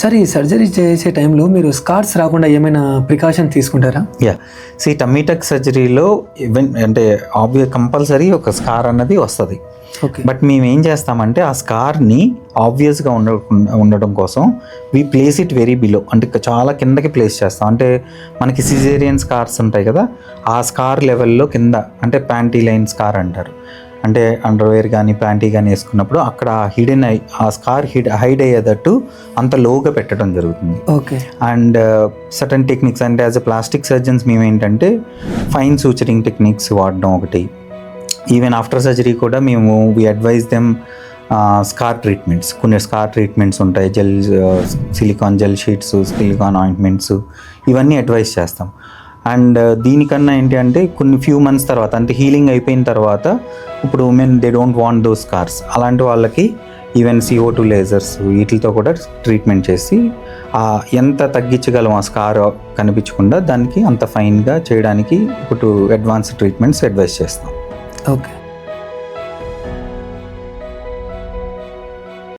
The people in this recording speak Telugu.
సార్, ఈ సర్జరీ చేసే టైంలో మీరు స్కార్స్ రాకుండా ఏమైనా ప్రికాషన్ తీసుకుంటారా? టమ్మీ టక్ సర్జరీలో అంటే కంపల్సరీ ఒక స్కార్ అన్నది వస్తుంది. బట్ మేము ఏం చేస్తామంటే ఆ స్కార్ని ఆబ్వియస్గా ఉండడం కోసం we place it very below, అంటే చాలా కిందకి ప్లేస్ చేస్తాం. అంటే మనకి సిజేరియన్ స్కార్స్ ఉంటాయి కదా, ఆ స్కార్ లెవెల్లో కింద, అంటే ప్యాంటీ లైన్ స్కార్ అంటారు. అంటే అండర్వేర్ కానీ ప్యాంటీ కానీ వేసుకున్నప్పుడు అక్కడ హిడెన్ ఆ స్కార్ హైడ్ అయ్యేటట్టు అంత లోగా పెట్టడం జరుగుతుంది. అండ్ సర్టన్ టెక్నిక్స్, అంటే యాజ్ అ ప్లాస్టిక్ సర్జన్స్ మేము ఏంటంటే ఫైన్ సూచరింగ్ టెక్నిక్స్ వాడడం ఒకటి. ఈవెన్ ఆఫ్టర్ సర్జరీ కూడా మేము we advise them scar treatments. కొన్ని స్కార్ ట్రీట్మెంట్స్ ఉంటాయి, silicone gel sheets, silicone ointments, ఇవన్నీ అడ్వైజ్ చేస్తాం. అండ్ దీనికన్నా ఏంటి అంటే కొన్ని ఫ్యూ మంత్స్ తర్వాత, అంటే హీలింగ్ అయిపోయిన తర్వాత, ఇప్పుడు women they don't want those scars, అలాంటి వాళ్ళకి ఈవెన్ CO2 లేజర్స్ వీటితో కూడా ట్రీట్మెంట్ చేసి ఎంత తగ్గించగలం ఆ స్కార్ కనిపించకుండా దానికి అంత ఫైన్గా చేయడానికి ఇప్పుడు అడ్వాన్స్ ట్రీట్మెంట్స్ అడ్వైస్ చేస్తాం. ఓకే.